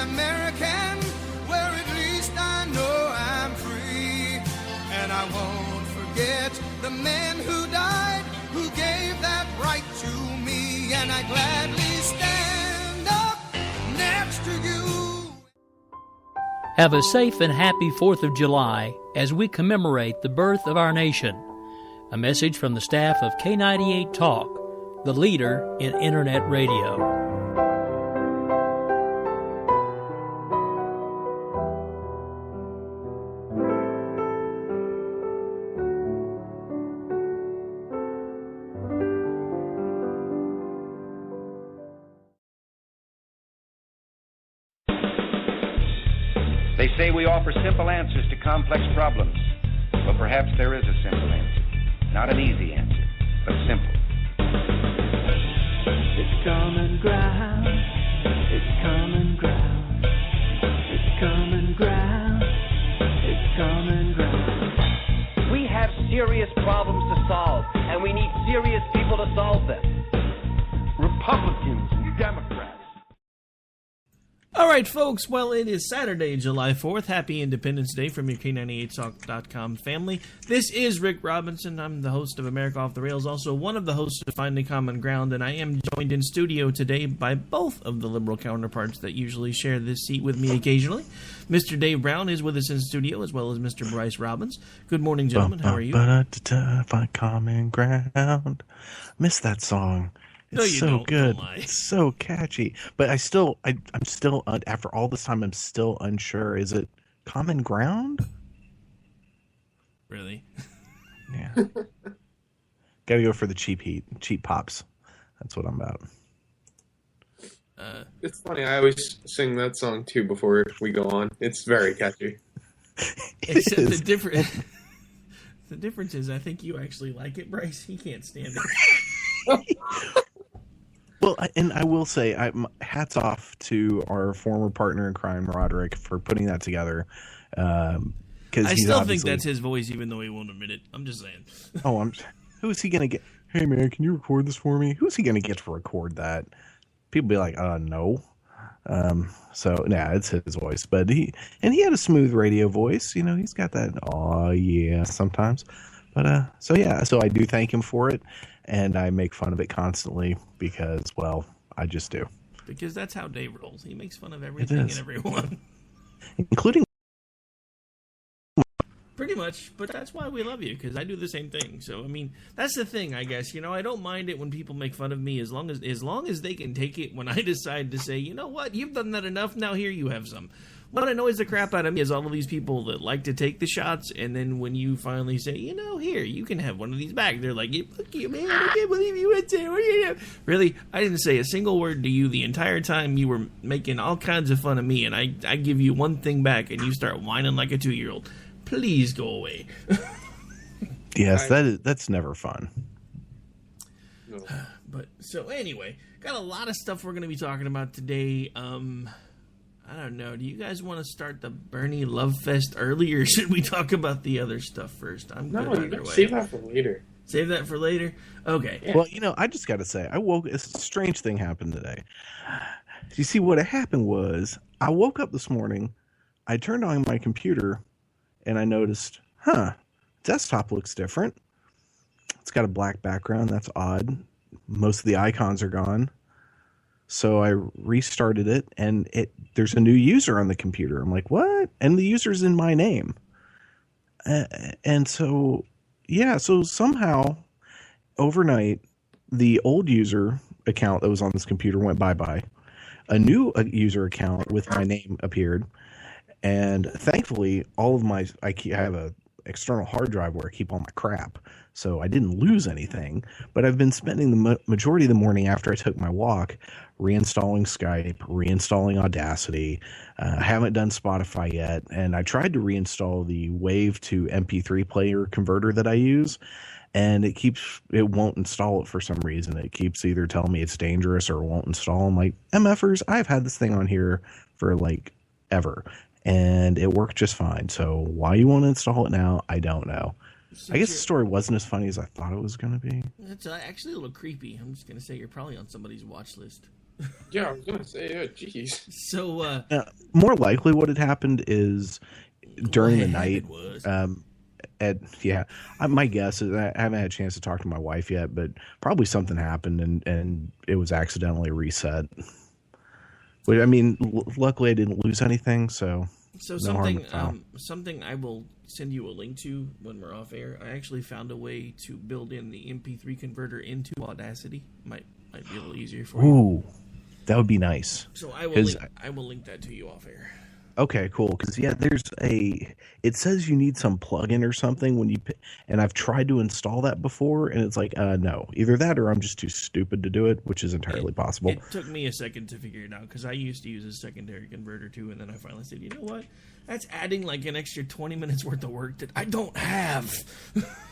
American, where at least I know I'm free. And I won't forget the men who died, who gave that right to me. And I gladly stand up next to you. Have a safe and happy 4th of July as we commemorate the birth of our nation. A message from the staff of K98TALK, the leader in Internet radio. They say we offer simple answers to complex problems. Well, perhaps there is a simple answer. Not an easy answer, but simple. It's common ground. It's common ground. It's common ground. It's common ground. We have serious problems to solve, and we need serious people to solve them. Republicans and Democrats. All right, folks. Well, it is Saturday, July 4th. Happy Independence Day from your K98TALK.com family. This is Rick Robinson. I'm the host of America Off the Rails, also one of the hosts of Finding Common Ground, and I am joined in studio today by both of the liberal counterparts that usually share this seat with me occasionally. Mr. Dave Brown is with us in studio, as well as Mr. Bryce Robbins. Good morning, gentlemen. How are you? Find common ground. Miss that song. It's so good. It's so catchy. But I'm still, after all this time, I'm still unsure. Is it common ground? Really? Yeah. Gotta go for the cheap pops. That's what I'm about. It's funny. I always sing that song too before we go on. It's very catchy. Except the difference is, I think you actually like it, Bryce. He can't stand it. Well, and I will say, hats off to our former partner in crime, Roderick, for putting that together. I still think that's his voice, even though he won't admit it. I'm just saying. Who is he going to get? Hey, man, can you record this for me? Who's he going to get to record that? People be like, no. It's his voice. But he had a smooth radio voice. You know, he's got that, oh, yeah, sometimes. But, so I do thank him for it. And I make fun of it constantly because, well, I just do. Because that's how Dave rolls. He makes fun of everything and everyone. Including... Pretty much, but that's why we love you, because I do the same thing. So, I mean, that's the thing, I guess. You know, I don't mind it when people make fun of me as long as they can take it when I decide to say, you know what, you've done that enough, now here you have some. What annoys the crap out of me is all of these people that like to take the shots, and then when you finally say, you know, here, you can have one of these back, they're like, fuck you, man, I can't believe you went there. Really? I didn't say a single word to you the entire time you were making all kinds of fun of me, and I give you one thing back, and you start whining like a 2-year-old. Please go away. Yes, that's never fun. No. But, so anyway, got a lot of stuff we're going to be talking about today. I don't know. Do you guys want to start the Bernie Love Fest early, or should we talk about the other stuff first? I'm good either way. Save that for later. Save that for later? Okay. Yeah. Well, you know, I just got to say, a strange thing happened today. You see, what happened was, I woke up this morning, I turned on my computer, and I noticed, desktop looks different. It's got a black background. That's odd. Most of the icons are gone. So I restarted it, and there's a new user on the computer. I'm like, what? And the user's in my name. And so somehow, overnight, the old user account that was on this computer went bye-bye. A new user account with my name appeared. And thankfully, I have a external hard drive where I keep all my crap. So I didn't lose anything, but I've been spending the majority of the morning after I took my walk reinstalling Skype, reinstalling Audacity. I haven't done Spotify yet, and I tried to reinstall the Wave to MP3 player converter that I use, and it won't install it for some reason. It keeps either telling me it's dangerous or it won't install. I'm like, MFers, I've had this thing on here for like ever, and it worked just fine. So why you want to install it now, I don't know. I guess the story wasn't as funny as I thought it was going to be. It's actually a little creepy. I'm just going to say you're probably on somebody's watch list. Yeah, I was gonna say, jeez. So, more likely, what had happened is during the night. It was. My guess is I haven't had a chance to talk to my wife yet, but probably something happened and it was accidentally reset. But I mean, luckily I didn't lose anything, so no something I will send you a link to when we're off air. I actually found a way to build in the MP3 converter into Audacity. Might be a little easier for you. Ooh, that would be nice. So I will link that to you off air. Okay, cool. Because it says you need some plugin or something and I've tried to install that before, and it's like, no, either that or I'm just too stupid to do it, which is entirely possible. It took me a second to figure it out because I used to use a secondary converter too, and then I finally said, you know what? That's adding like an extra 20 minutes worth of work that I don't have,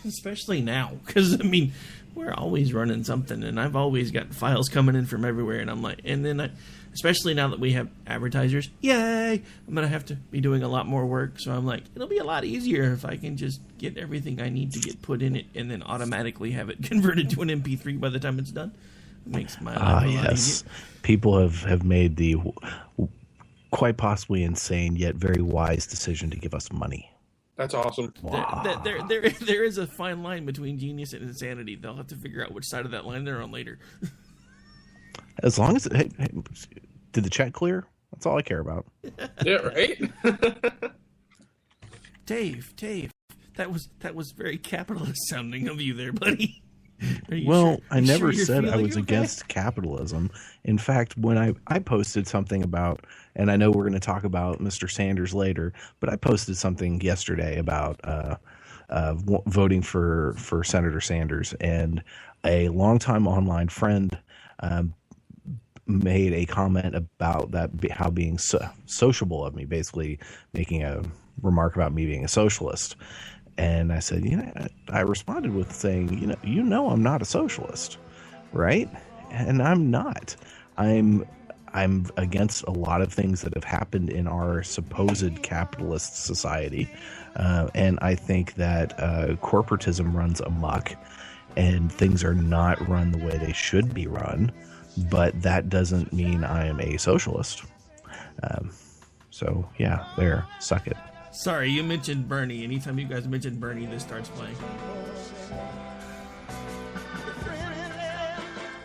especially now. Because I mean, we're always running something, and I've always got files coming in from everywhere, and I'm like, and then especially now that we have advertisers, yay! I'm going to have to be doing a lot more work. So I'm like, it'll be a lot easier if I can just get everything I need to get put in it and then automatically have it converted to an MP3 by the time it's done. It makes my life a lot easier. People have made the quite possibly insane yet very wise decision to give us money. That's awesome. Wow. There is a fine line between genius and insanity. They'll have to figure out which side of that line they're on later. As long as hey, did the check clear? That's all I care about. Yeah, right. Dave, that was very capitalist sounding of you there, buddy. Well, I never said I was against capitalism. In fact, when I posted something about, and I know we're going to talk about Mr. Sanders later, but I posted something yesterday about voting for Senator Sanders, and a longtime online friend made a comment about that, how being sociable of me, basically making a remark about me being a socialist. And I said, I responded with saying, I'm not a socialist, right? And I'm not. I'm against a lot of things that have happened in our supposed capitalist society. And I think that corporatism runs amok and things are not run the way they should be run. But that doesn't mean I am a socialist. So, yeah, there. Suck it. Sorry, you mentioned Bernie. Anytime you guys mention Bernie, this starts playing.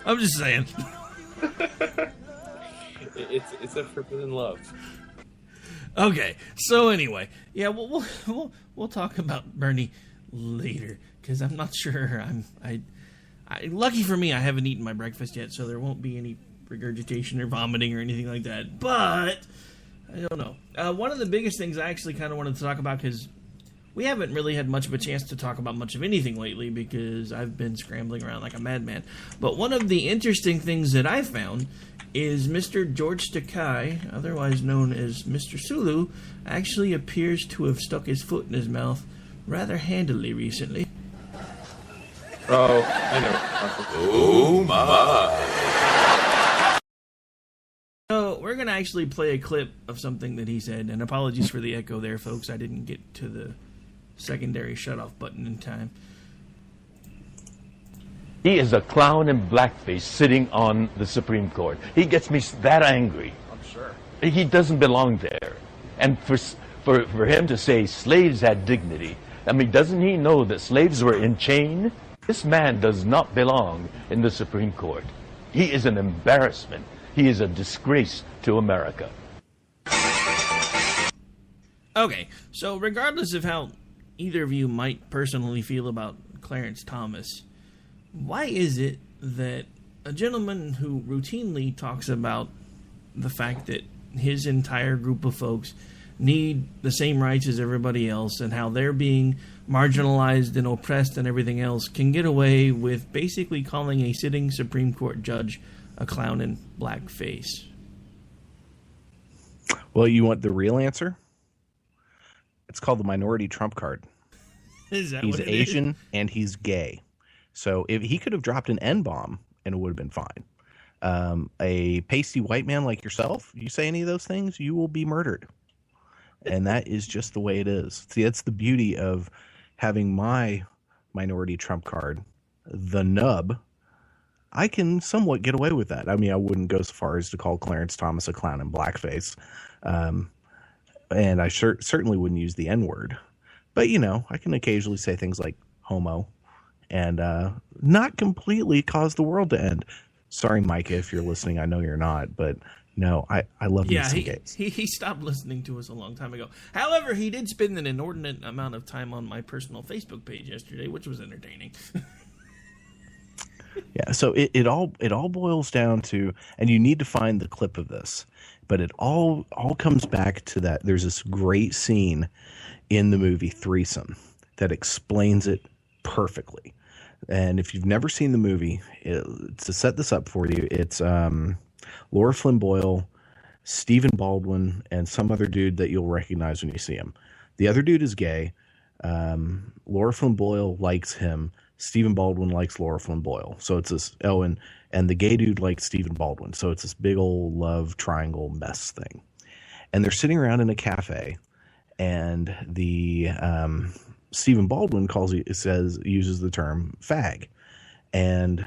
I'm just saying. It's a forbidden love. Okay, so anyway, yeah, we'll talk about Bernie later because I'm not sure. Lucky for me, I haven't eaten my breakfast yet, so there won't be any regurgitation or vomiting or anything like that. But I don't know. One of the biggest things I actually kind of wanted to talk about, because we haven't really had much of a chance to talk about much of anything lately because I've been scrambling around like a madman. But one of the interesting things that I found is Mr. George Takei, otherwise known as Mr. Sulu, actually appears to have stuck his foot in his mouth rather handily recently. Oh, I know. Oh my. So we're going to actually play a clip of something that he said, and apologies for the echo there, folks. I didn't get to the secondary shutoff button in time. He is a clown in blackface sitting on the Supreme Court. He gets me that angry. I'm sure. He doesn't belong there. And for him to say slaves had dignity, I mean, doesn't he know that slaves were in chain? This man does not belong in the Supreme Court. He is an embarrassment. He is a disgrace to America. Okay, so regardless of how either of you might personally feel about Clarence Thomas, why is it that a gentleman who routinely talks about the fact that his entire group of folks need the same rights as everybody else and how they're being marginalized and oppressed and everything else can get away with basically calling a sitting Supreme Court judge a clown in blackface? Well, you want the real answer? It's called the minority trump card. Is that he's what it Asian is? And he's gay. So if he could have dropped an N-bomb and it would have been fine. A pasty white man like yourself, you say any of those things, you will be murdered. And that is just the way it is. See, that's the beauty of having my minority trump card, the nub. I can somewhat get away with that. I mean, I wouldn't go so far as to call Clarence Thomas a clown in blackface. And I certainly wouldn't use the N-word. But, you know, I can occasionally say things like homo and not completely cause the world to end. Sorry, Micah, if you're listening. I know you're not, but no, I love me some gays. He stopped listening to us a long time ago. However, he did spend an inordinate amount of time on my personal Facebook page yesterday, which was entertaining. Yeah, so it all boils down to, and you need to find the clip of this, but it all comes back to that. There's this great scene in the movie Threesome that explains it perfectly. And if you've never seen the movie, to set this up for you, it's Laura Flynn Boyle, Stephen Baldwin, and some other dude that you'll recognize when you see him. The other dude is gay. Laura Flynn Boyle likes him. Stephen Baldwin likes Laura Flynn Boyle. So it's this, and the gay dude likes Stephen Baldwin. So it's this big old love triangle mess thing. And they're sitting around in a cafe, and the Stephen Baldwin uses the term fag. And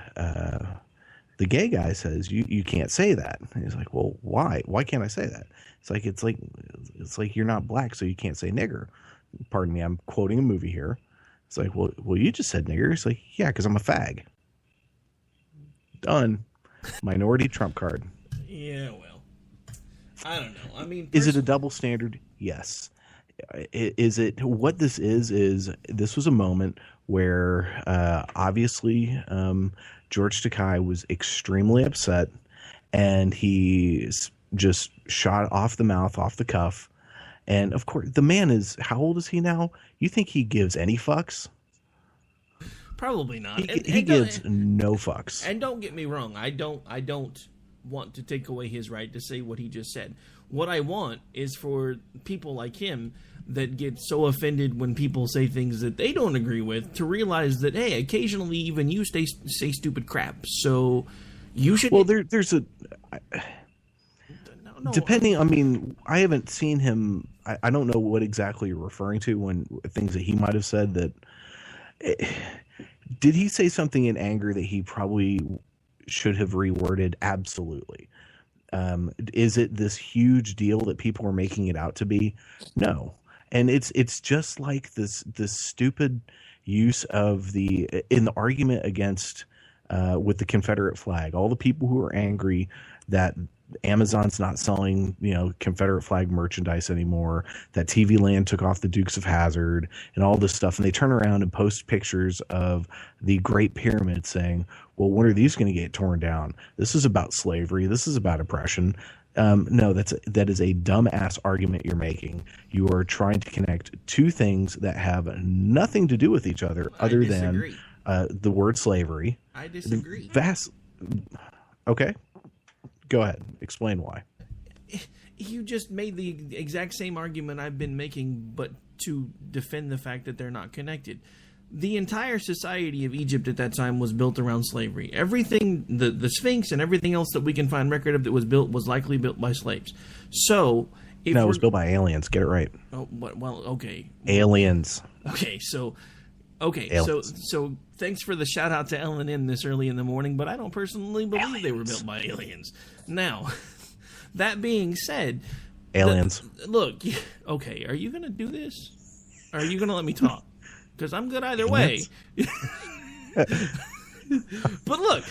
the gay guy says, you can't say that. And he's like, well, why? Why can't I say that? It's like you're not black, so you can't say nigger. Pardon me, I'm quoting a movie here. It's like, well, you just said nigger. It's like, yeah, because I'm a fag. Done. Minority trump card. Yeah, well, I don't know. I mean, is it a double standard? Yes. Is it what this is this was a moment where obviously George Takei was extremely upset, and he just shot off the mouth, off the cuff. And of course, the man is, how old is he now? You think he gives any fucks? Probably not. He gives no fucks. And don't get me wrong, I don't want to take away his right to say what he just said. What I want is for people like him that get so offended when people say things that they don't agree with to realize that, hey, occasionally even you say stupid crap. So you should. Well, there's a. No, depending, I mean, I haven't seen him. I don't know what exactly you're referring to when things that he might have said that. Did he say something in anger that he probably should have reworded? Absolutely. Is it this huge deal that people are making it out to be? No. And it's just like this stupid use of in the argument against with the Confederate flag. All the people who are angry that Amazon's not selling, Confederate flag merchandise anymore, that TV Land took off the Dukes of Hazzard and all this stuff. And they turn around and post pictures of the Great Pyramid saying, well, when are these going to get torn down? This is about slavery. This is about oppression. No, that is a dumbass argument you're making. You are trying to connect two things that have nothing to do with each other other than the word slavery. I disagree. Okay. Go ahead. Explain why. You just made the exact same argument I've been making, but to defend the fact that they're not connected. The entire society of Egypt at that time was built around slavery. Everything, the Sphinx and everything else that we can find record of that was built was likely built by slaves. So, it was built by aliens. Get it right. Oh, well, okay. Aliens. Okay, aliens. So thanks for the shout out to L&M this early in the morning, but I don't personally believe they were built by aliens. Now, that being said, aliens. Look, okay, are you going to do this? Or are you going to let me talk? Because I'm good either way. But look,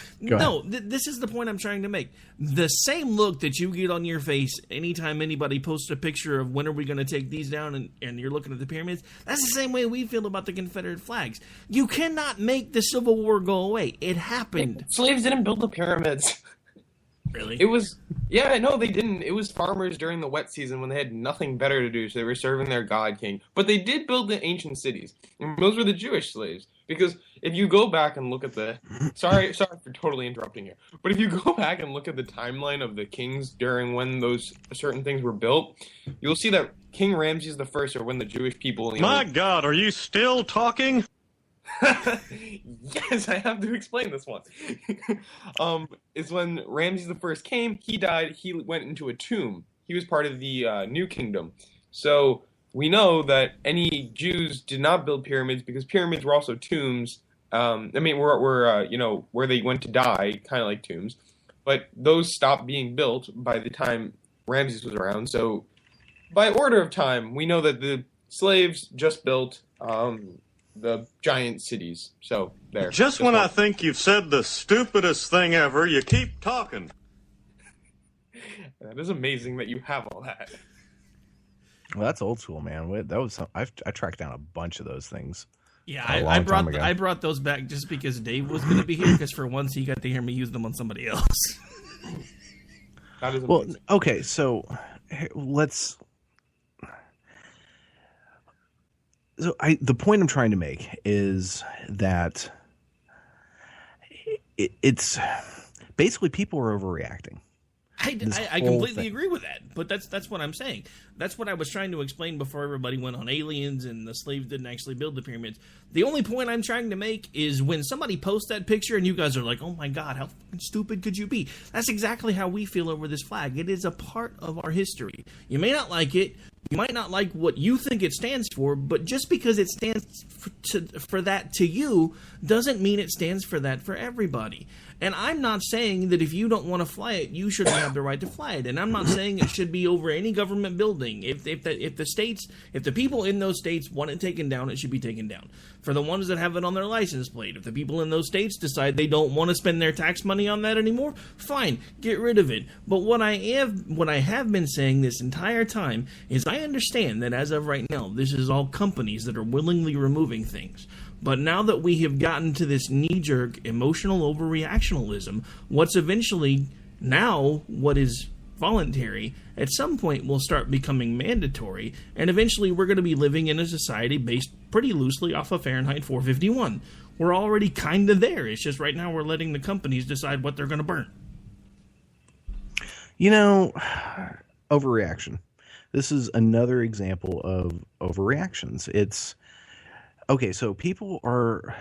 this is the point I'm trying to make. The same look that you get on your face anytime anybody posts a picture of when are we going to take these down and you're looking at the pyramids, that's the same way we feel about the Confederate flags. You cannot make the Civil War go away. It happened. Slaves didn't build the pyramids. Really? No, they didn't. It was farmers during the wet season when they had nothing better to do, so they were serving their god king. But they did build the ancient cities. And those were the Jewish slaves. Because if you go back and look at the... Sorry for totally interrupting here. But if you go back and look at the timeline of the kings during when those certain things were built, you'll see that King Ramses I, or when the Jewish people... My God, are you still talking? Yes, I have to explain this one. Is when Ramses I came, he died, he went into a tomb. He was part of the New Kingdom. So we know that any Jews did not build pyramids because pyramids were also tombs where they went to die, kind of like tombs, but those stopped being built by the time Ramses was around. So by order of time, we know that the slaves just built the giant cities. So there. Just when I think you've said the stupidest thing ever, you keep talking. That is amazing that you have all that. Well, that's old school, man. That was I tracked down a bunch of those things. Yeah, I brought those back just because Dave was going to be here. Because for once, he got to hear me use them on somebody else. That is amazing. Well, okay, so let's. So the point I'm trying to make is that it's basically people are overreacting. I completely agree with that, but that's what I'm saying. That's what I was trying to explain before everybody went on aliens and the slaves didn't actually build the pyramids. The only point I'm trying to make is when somebody posts that picture and you guys are like, oh my God, how fucking stupid could you be? That's exactly how we feel over this flag. It is a part of our history. You may not like it. You might not like what you think it stands for, but just because it stands for that to you doesn't mean it stands for that for everybody. And I'm not saying that if you don't want to fly it, you shouldn't have the right to fly it. And I'm not saying it should be over any government building. If the people in those states want it taken down, it should be taken down. For the ones that have it on their license plate, if the people in those states decide they don't want to spend their tax money on that anymore, fine, get rid of it. But what I have been saying this entire time is I understand that as of right now, this is all companies that are willingly removing things. But now that we have gotten to this knee-jerk emotional overreactionalism, what's eventually now what is voluntary, at some point will start becoming mandatory, and eventually we're going to be living in a society based pretty loosely off of Fahrenheit 451. We're already kind of there. It's just right now we're letting the companies decide what they're going to burn. You know, overreaction. This is another example of overreactions. It's okay, so people are,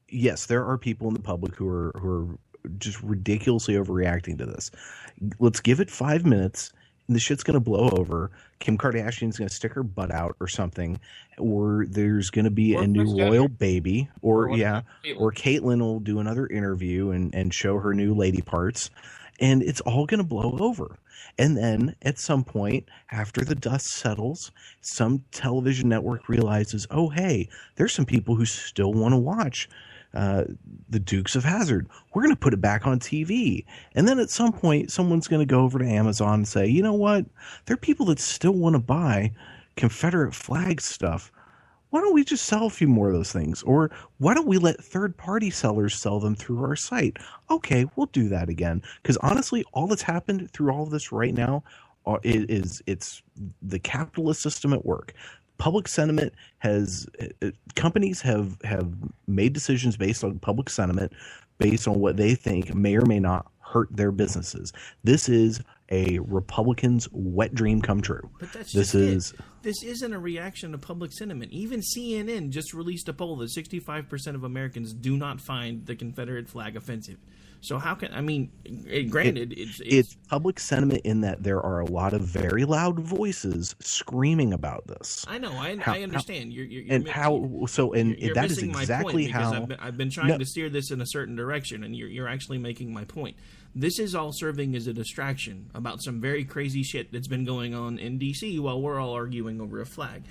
yes, there are people in the public who are just ridiculously overreacting to this. Let's give it 5 minutes, and the shit's going to blow over. Kim Kardashian's going to stick her butt out or something, or there's going to be a new royal baby, or Caitlyn will do another interview and show her new lady parts, and it's all going to blow over. And then at some point, after the dust settles, some television network realizes, oh, hey, there's some people who still want to watch the Dukes of Hazzard. We're going to put it back on TV. And then at some point, someone's going to go over to Amazon and say, you know what? There are people that still want to buy Confederate flag stuff. Why don't we just sell a few more of those things? Or why don't we let third-party sellers sell them through our site? Okay, we'll do that again. Because honestly, all that's happened through all of this right now is it's the capitalist system at work. Public sentiment has companies have made decisions based on public sentiment, based on what they think may or may not hurt their businesses. This is a Republican's wet dream come true. But that's this isn't a reaction to public sentiment. Even CNN just released a poll that 65% of Americans do not find the Confederate flag offensive. So how can, I mean, granted, it's public sentiment in that there are a lot of very loud voices screaming about this. I know, I understand. You're that is exactly how I've been trying to steer this in a certain direction, and you're actually making my point. This is all serving as a distraction about some very crazy shit that's been going on in D.C. while we're all arguing over a flag.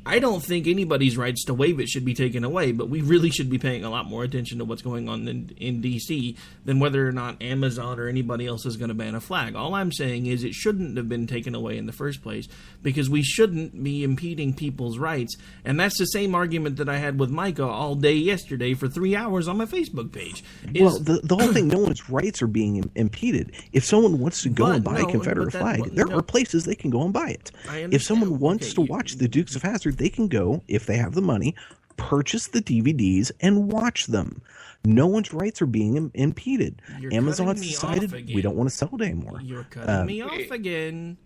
I don't think anybody's rights to wave it should be taken away, but we really should be paying a lot more attention to what's going on in D.C. than whether or not Amazon or anybody else is going to ban a flag. All I'm saying is it shouldn't have been taken away in the first place because we shouldn't be impeding people's rights, and that's the same argument that I had with Micah all day yesterday for 3 hours on my Facebook page. The whole thing, no one's rights are being impeded. If someone wants to go and buy a Confederate flag, there are places they can go and buy it. If someone wants to watch the Dukes of Hazzard, they can go, if they have the money, purchase the DVDs and watch them. No one's rights are being impeded. Amazon decided we don't want to sell it anymore. You're cutting me off again.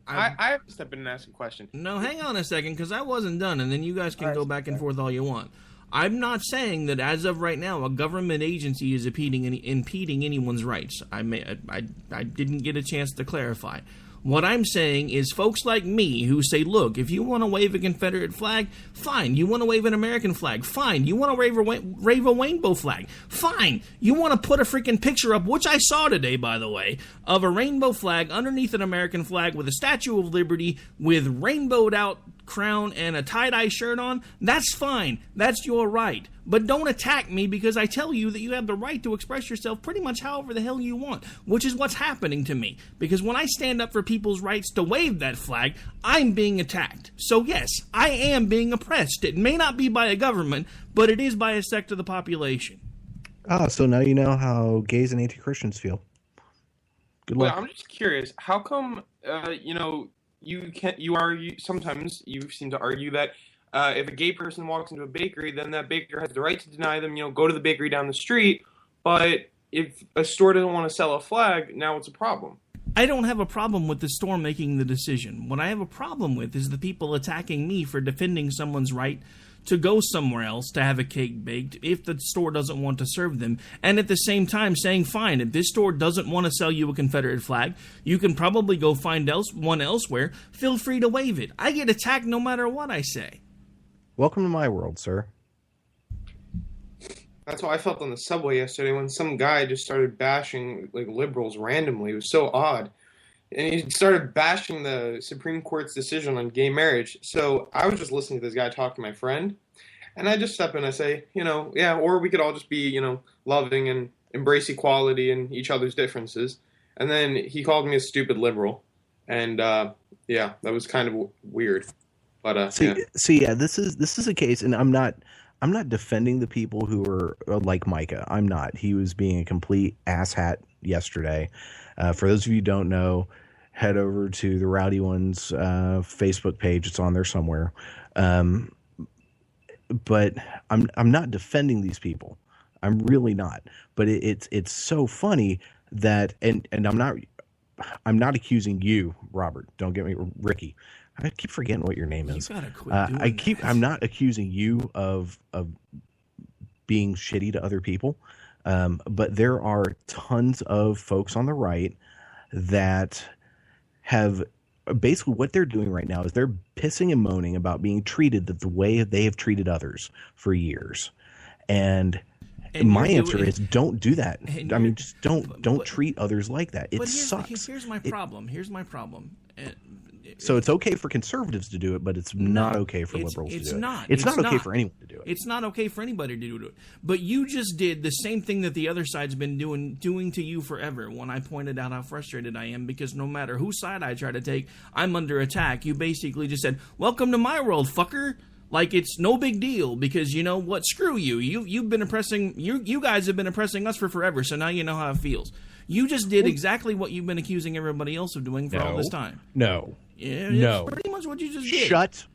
I have to step in and ask a question. No, hang on a second, because I wasn't done, and then you guys can go back and forth all you want. I'm not saying that as of right now a government agency is impeding anyone's rights. I didn't get a chance to clarify. What I'm saying is folks like me who say, look, if you want to wave a Confederate flag, fine. You want to wave an American flag, fine. You want to wave a rainbow flag, fine. You want to put a freaking picture up, which I saw today, by the way, of a rainbow flag underneath an American flag with a Statue of Liberty with rainbowed out crown and a tie-dye shirt on, that's fine. That's your right. But don't attack me because I tell you that you have the right to express yourself pretty much however the hell you want, which is what's happening to me. Because when I stand up for people's rights to wave that flag, I'm being attacked. So yes, I am being oppressed. It may not be by a government, but it is by a sect of the population. So now you know how gays and anti-Christians feel. Good luck. Well, I'm just curious. How come, sometimes you seem to argue that if a gay person walks into a bakery, then that baker has the right to deny them, go to the bakery down the street. But if a store doesn't want to sell a flag, now it's a problem. I don't have a problem with the store making the decision. What I have a problem with is the people attacking me for defending someone's right to go somewhere else to have a cake baked if the store doesn't want to serve them, and at the same time saying, fine, if this store doesn't want to sell you a Confederate flag, you can probably go find one elsewhere. Feel free to wave it. I get attacked no matter what I say. Welcome to my world, sir. That's how I felt on the subway yesterday when some guy just started bashing liberals randomly. It was so odd. And he started bashing the Supreme Court's decision on gay marriage. So I was just listening to this guy talk to my friend. And I just step in and I say, or we could all just be, loving and embrace equality and each other's differences. And then he called me a stupid liberal. And, that was kind of weird. But, this is a case, and I'm not defending the people who are like Micah. I'm not. He was being a complete asshat yesterday. For those of you who don't know, head over to the Rowdy Ones Facebook page. It's on there somewhere. But I'm not defending these people. I'm really not. But it's so funny that and I'm not accusing you, Robert. Don't get me, Ricky. I keep forgetting what your name is. You gotta quit doing that. I'm not accusing you of being shitty to other people, but there are tons of folks on the right that have basically what they're doing right now is they're pissing and moaning about being treated the way they have treated others for years, and my answer is don't do that. I mean, just don't treat others like that. It sucks. Here's my problem. So it's okay for conservatives to do it, but it's not okay for liberals to do it. It's not okay for anyone to do it. It's not okay for anybody to do it. But you just did the same thing that the other side's been doing to you forever when I pointed out how frustrated I am because no matter whose side I try to take, I'm under attack. You basically just said, welcome to my world, fucker. Like it's no big deal because you know what? Screw you. You've been oppressing you guys have been oppressing us for forever, so now you know how it feels. You just did exactly what you've been accusing everybody else of doing for all this time. No. Yeah, no. That's pretty much what you just did. Shut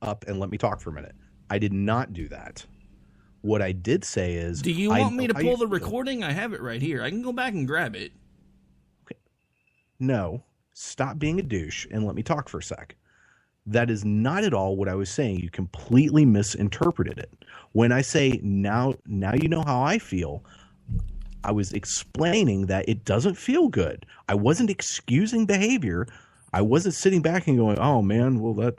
up and let me talk for a minute. I did not do that. What I did say is... Do you want me to pull the recording? I have it right here. I can go back and grab it. Okay. No. Stop being a douche and let me talk for a sec. That is not at all what I was saying. You completely misinterpreted it. When I say, now you know how I feel... I was explaining that it doesn't feel good. I wasn't excusing behavior. I wasn't sitting back and going, oh, man, well, that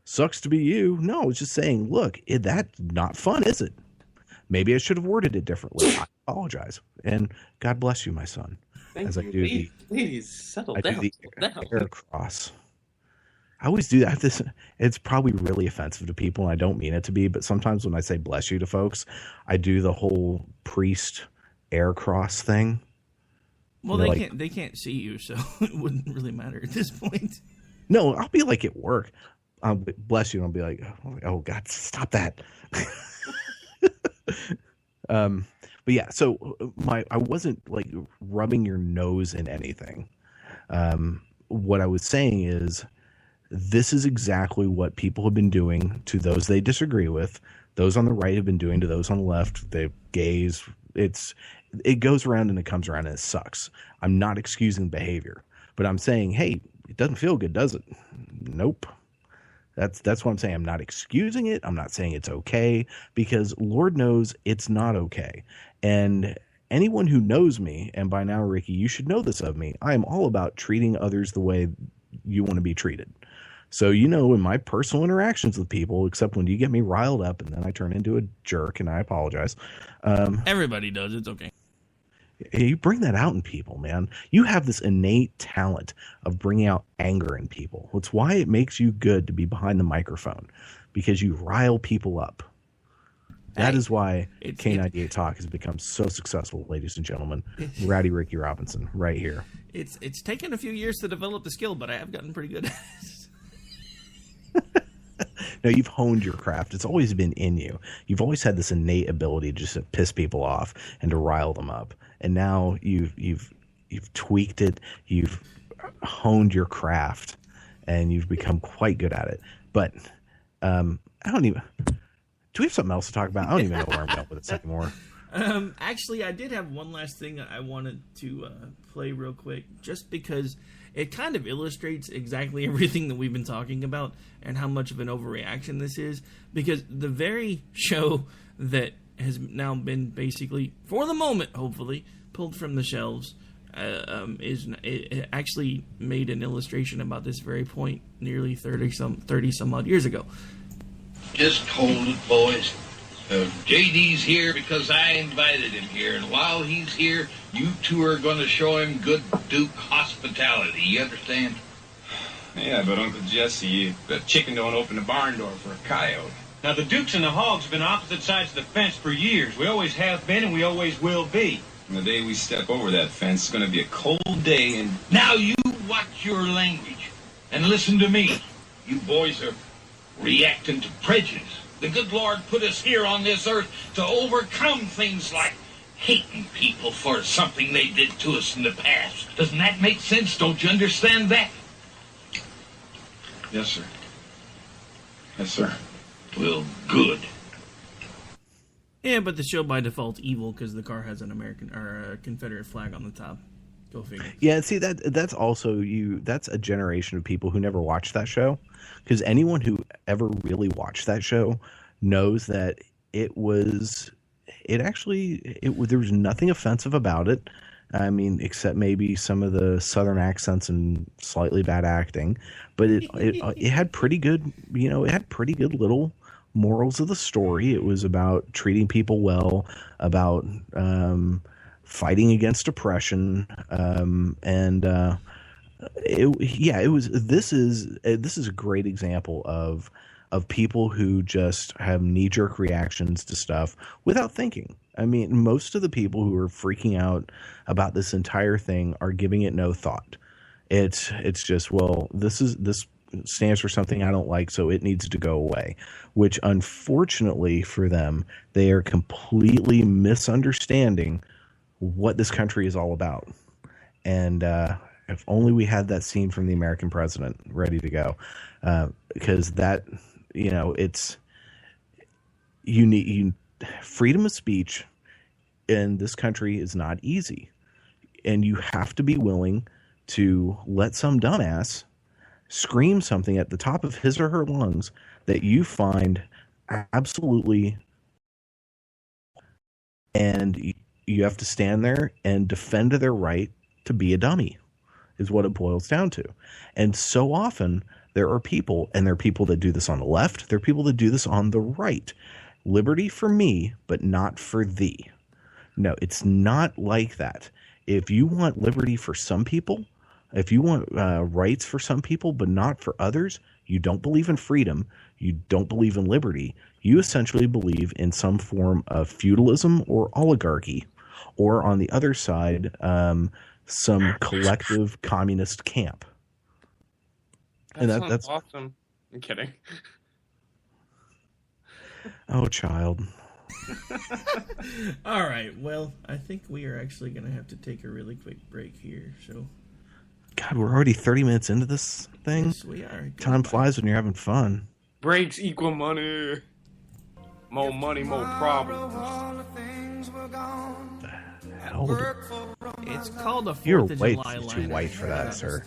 sucks to be you. No, I was just saying, look, that's not fun, is it? Maybe I should have worded it differently. I apologize. And God bless you, my son. Thank you. Ladies, settle down. Air cross. I always do that. It's probably really offensive to people, and I don't mean it to be, but sometimes when I say bless you to folks, I do the whole priest air cross thing. Well, they can't see you, so it wouldn't really matter at this point. No, I'll be like at work. I'll bless you, and I'll be like, oh God, stop that. But yeah, so I wasn't like rubbing your nose in anything. What I was saying is this is exactly what people have been doing to those they disagree with. Those on the right have been doing to those on the left. The gays. It goes around and it comes around and it sucks. I'm not excusing behavior, but I'm saying, hey, it doesn't feel good, does it? Nope. That's what I'm saying. I'm not excusing it. I'm not saying it's okay because Lord knows it's not okay. And anyone who knows me, and by now, Ricky, you should know this of me, I am all about treating others the way you want to be treated. So, in my personal interactions with people, except when you get me riled up and then I turn into a jerk, and I apologize. Everybody does. It's okay. You bring that out in people, man. You have this innate talent of bringing out anger in people. It's why it makes you good to be behind the microphone, because you rile people up. That is why K98 Talk has become so successful, ladies and gentlemen. Rowdy Ricky Robinson, right here. It's taken a few years to develop the skill, but I have gotten pretty good at it. No, you've honed your craft. It's always been in you. You've always had this innate ability just to piss people off and to rile them up. And now you've tweaked it. You've honed your craft, and you've become quite good at it. But I don't even. Do we have something else to talk about? I don't even know where I'm going with it anymore. Actually, I did have one last thing I wanted to play real quick, just because it kind of illustrates exactly everything that we've been talking about and how much of an overreaction this is. Because the very show that has now been basically, for the moment, hopefully, pulled from the shelves, it actually made an illustration about this very point nearly 30 some odd years ago. Just hold it, boys. JD's here because I invited him here, and while he's here, you two are going to show him good Duke hospitality. You understand? Yeah, but Uncle Jesse, the chicken don't open the barn door for a coyote. Now, the Dukes and the Hogs have been opposite sides of the fence for years. We always have been, and we always will be. And the day we step over that fence, it's going to be a cold day, and... Now you watch your language and listen to me. You boys are reacting to prejudice. The good Lord put us here on this earth to overcome things like hating people for something they did to us in the past. Doesn't that make sense? Don't you understand that? Yes, sir. Yes, sir. Well, good. Yeah, but the show by default's evil because the car has an American or a Confederate flag on the top. Go figure. Yeah, see that's also that's a generation of people who never watched that show, because anyone who ever really watched that show knows that there was nothing offensive about it. I mean, except maybe some of the Southern accents and slightly bad acting, but it had pretty good, it had pretty good little morals of the story. It was about treating people well, about fighting against oppression, this is a great example of people who just have knee-jerk reactions to stuff without thinking. I mean, most of the people who are freaking out about this entire thing are giving it no thought. It's just, well, this stands for something I don't like, so it needs to go away, which unfortunately for them, they are completely misunderstanding what this country is all about. And if only we had that scene from the American president ready to go, because that, it's freedom of speech in this country is not easy, and you have to be willing to let some dumbass scream something at the top of his or her lungs that you find absolutely, and you have to stand there and defend their right to be a dummy, is what it boils down to. And so often there are people, and there are people that do this on the left, there are people that do this on the right. Liberty for me, but not for thee. No, it's not like that. If you want liberty for some people, if you want rights for some people, but not for others, you don't believe in freedom, you don't believe in liberty, you essentially believe in some form of feudalism or oligarchy, or on the other side, some collective communist camp. That's awesome. I'm kidding. Oh, child. All right. Well, I think we are actually going to have to take a really quick break here. So, God, we're already 30 minutes into this thing. Yes, we are. Time flies when you're having fun. Breaks equal money. More money, more problems. It's called a 4th You're of way July too white for that, sir.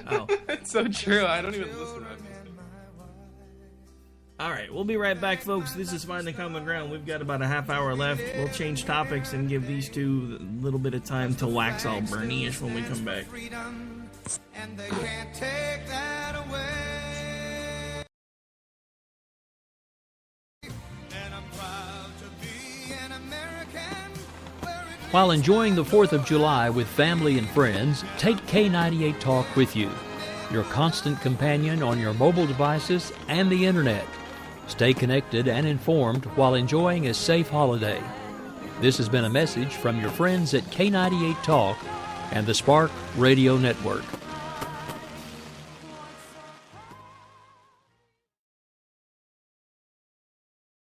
Oh. It's so true. I don't even listen to that music. All right, we'll be right back, folks. This is Finding Common Ground. We've got about a half hour left. We'll change topics and give these two a little bit of time to wax all Bernie-ish when we come back. And they can't take that away. And I'm proud to be an American. While enjoying the 4th of July with family and friends, take K98 Talk with you, your constant companion on your mobile devices and the internet. Stay connected and informed while enjoying a safe holiday. This has been a message from your friends at K98 Talk and the Spark Radio Network.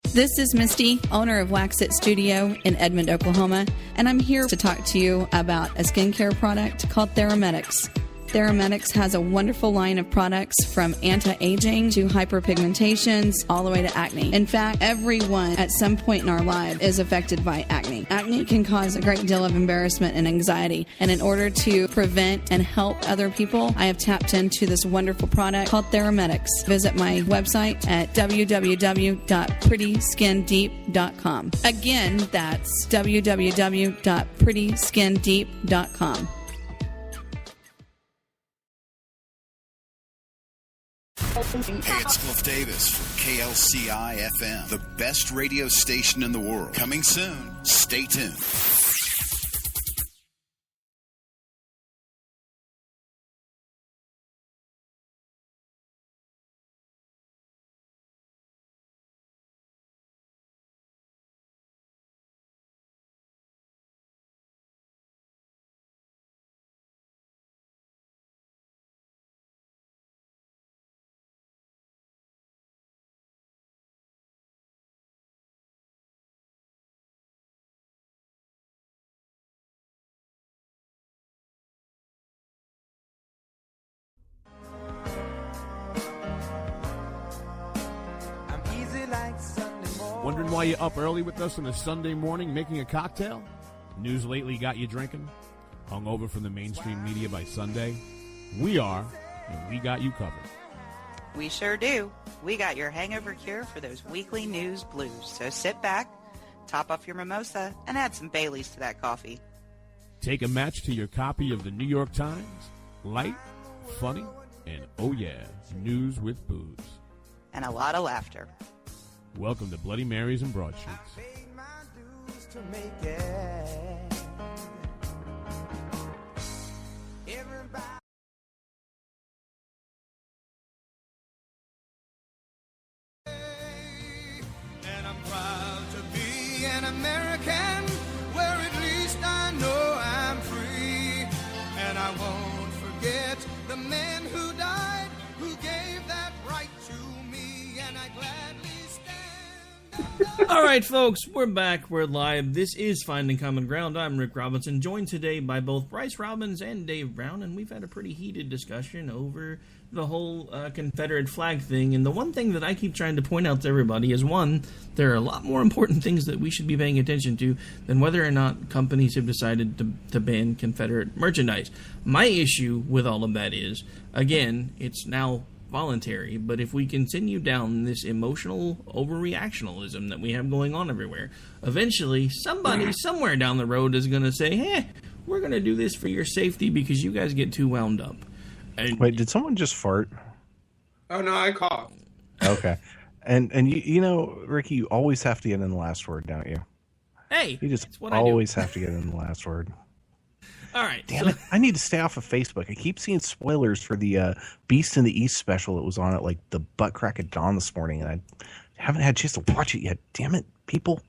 This is Misty, owner of Wax It Studio in Edmond, Oklahoma, and I'm here to talk to you about a skincare product called Theramedics. Theramedics has a wonderful line of products from anti-aging to hyperpigmentations all the way to acne. In fact, everyone at some point in our life is affected by acne. Acne can cause a great deal of embarrassment and anxiety, and in order to prevent and help other people, I have tapped into this wonderful product called Theramedics. Visit my website at www.prettyskindeep.com. Again, that's www.prettyskindeep.com. Hey, it's Cliff Davis from KLCI FM, the best radio station in the world. Coming soon. Stay tuned. Wondering why you're up early with us on a Sunday morning making a cocktail? News lately got you drinking? Hung over from the mainstream media by Sunday? We are, and we got you covered. We sure do. We got your hangover cure for those weekly news blues. So sit back, top off your mimosa, and add some Baileys to that coffee. Take a match to your copy of the New York Times. Light, funny, and oh yeah, news with booze. And a lot of laughter. Welcome to Bloody Marys and Broadsheets. To make it. Everybody. And I'm proud to be an American, where at least I know I'm free. And I won't forget the men who died, who gave that right to me, and I gladly stand. All right, folks, we're back. We're live. This is Finding Common Ground. I'm Rick Robinson, joined today by both Bryce Robbins and Dave Brown, and we've had a pretty heated discussion over the whole Confederate flag thing. And the one thing that I keep trying to point out to everybody is, one, there are a lot more important things that we should be paying attention to than whether or not companies have decided to ban Confederate merchandise. My issue with all of that is, again, it's now voluntary, but if we continue down this emotional overreactionalism that we have going on everywhere, eventually somebody somewhere down the road is going to say, hey, we're going to do this for your safety because you guys get too wound up. And wait, did someone just fart? Oh no, I coughed. Okay. And you know, Ricky, you always have to get in the last word, don't you? Hey, you just what always have to get in the last word. All right. Damn it. I need to stay off of Facebook. I keep seeing spoilers for the Beast in the East special that was on at like the butt crack of dawn this morning, and I haven't had a chance to watch it yet. Damn it, people.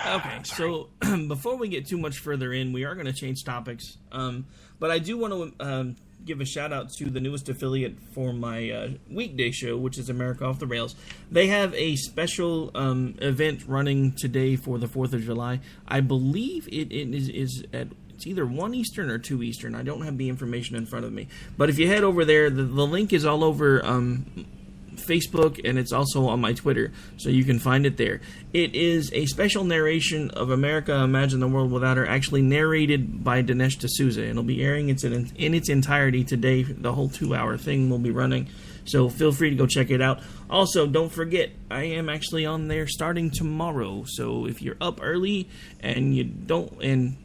Okay, so before we get too much further in, we are going to change topics. But I do want to give a shout out to the newest affiliate for my weekday show, which is America Off the Rails. They have a special event running today for the 4th of July. I believe it is at... It's either 1 Eastern or 2 Eastern. I don't have the information in front of me. But if you head over there, the link is all over Facebook, and it's also on my Twitter, so you can find it there. It is a special narration of America Imagine the World Without Her, actually narrated by Dinesh D'Souza, and it'll be airing in its entirety today. The whole 2-hour thing will be running, so feel free to go check it out. Also, don't forget, I am actually on there starting tomorrow, so if you're up early and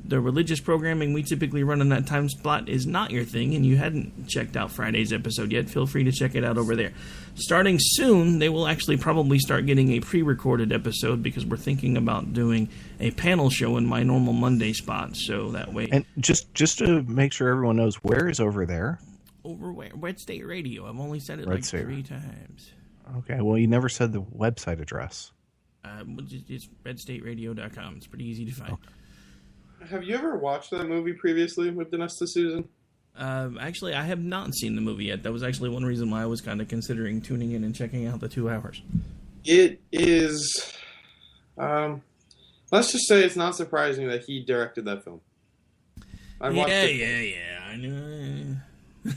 the religious programming we typically run in that time slot is not your thing, and you hadn't checked out Friday's episode yet, feel free to check it out over there. Starting soon, they will actually probably start getting a pre-recorded episode, because we're thinking about doing a panel show in my normal Monday spot, so that way... And just to make sure everyone knows, where is over there? Over where? Red State Radio. I've only said it Red like State. 3 times. Okay, well, you never said the website address. It's redstateradio.com. It's pretty easy to find. Have you ever watched that movie previously with Dinesh D'Souza? Actually, I have not seen the movie yet. That was actually one reason why I was kind of considering tuning in and checking out the 2 hours. It is... let's just say it's not surprising that he directed that film. I know.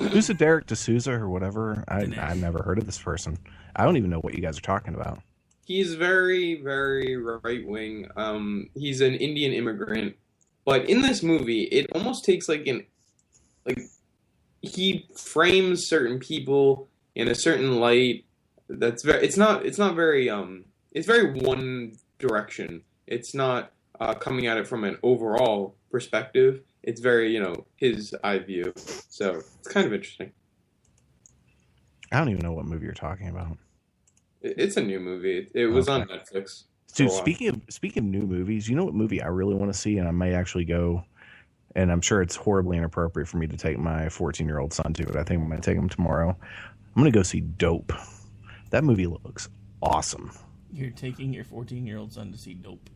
Who's a Derek D'Souza or whatever? I've never heard of this person. I don't even know what you guys are talking about. He's very, very right-wing. He's an Indian immigrant. But in this movie, it almost takes he frames certain people in a certain light that's very, it's very one direction. It's not coming at it from an overall perspective. It's very, his eye view. So it's kind of interesting. I don't even know what movie you're talking about. It's a new movie. It was on Netflix. Dude, speaking of new movies, you know what movie I really want to see, and I may actually go, and I'm sure it's horribly inappropriate for me to take my 14-year-old son to it. I think I'm going to take him tomorrow. I'm going to go see Dope. That movie looks awesome. You're taking your 14-year-old son to see Dope?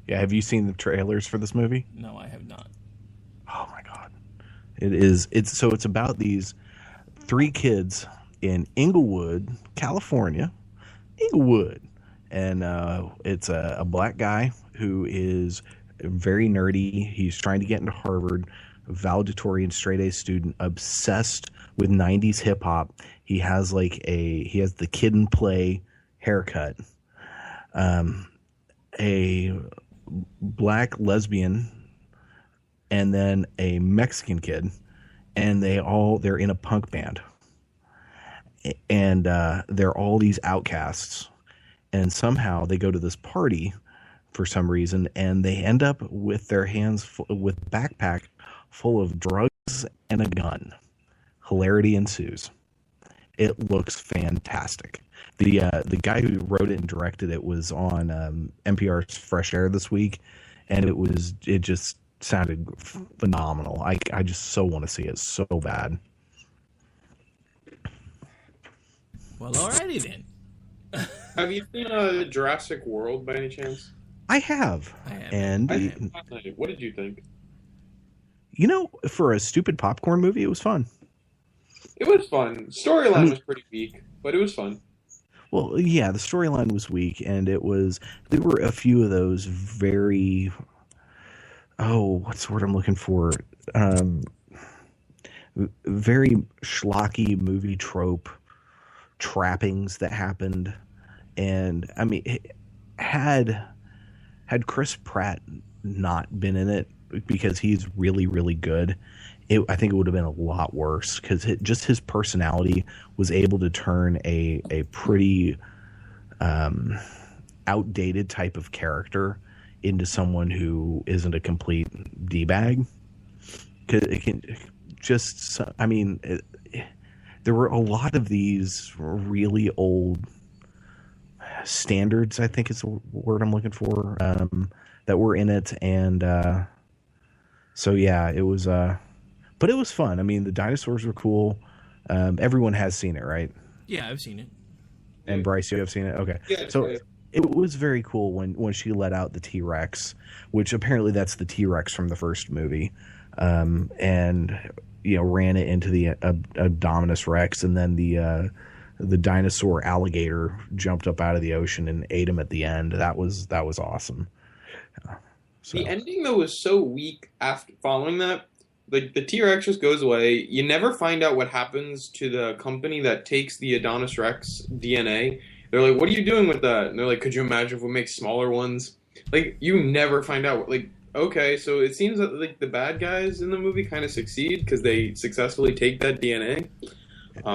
Yeah, have you seen the trailers for this movie? No, I have not. Oh my god. It's about these 3 kids in Inglewood, California. Inglewood. And it's a black guy who is very nerdy. He's trying to get into Harvard, valedictorian straight-A student, obsessed with 90s hip-hop. He has the Kid and Play haircut. A black lesbian, and then a Mexican kid, and they're in a punk band, and they're all these outcasts, and somehow they go to this party for some reason, and they end up with their hands with a backpack full of drugs and a gun. Hilarity ensues. It looks fantastic. The guy who wrote it and directed it was on NPR's Fresh Air this week, and it just sounded phenomenal. I just so want to see it so bad. Well, alrighty then. Have you seen Jurassic World by any chance? I have. And what did you think? For a stupid popcorn movie, it was fun. It was fun. Storyline was pretty weak, but it was fun. Well, yeah, the storyline was weak, and there were a few of those very, what's the word I'm looking for? Very schlocky movie trope trappings that happened. And, I mean, had Chris Pratt not been in it, because he's really, really good, I think it would have been a lot worse, because just his personality was able to turn a pretty outdated type of character into someone who isn't a complete D-bag. There were a lot of these really old standards, I think is the word I'm looking for, that were in it, and so yeah, it was but it was fun. I mean, the dinosaurs were cool. Everyone has seen it, right? Yeah, I've seen it. And Bryce, you have seen it? Okay. Yeah, so it was very cool when she let out the T-Rex, which apparently that's the T-Rex from the first movie, and ran it into the Abdominus Rex, and then the dinosaur alligator jumped up out of the ocean and ate him at the end. That was awesome. The ending though was so weak after following that Like, the T-Rex just goes away. You never find out what happens to the company that takes the Adonis Rex DNA. They're like, what are you doing with that? And they're like, could you imagine if we make smaller ones? Like, you never find out. Like, okay, so it seems that, like, the bad guys in the movie kind of succeed because they successfully take that DNA.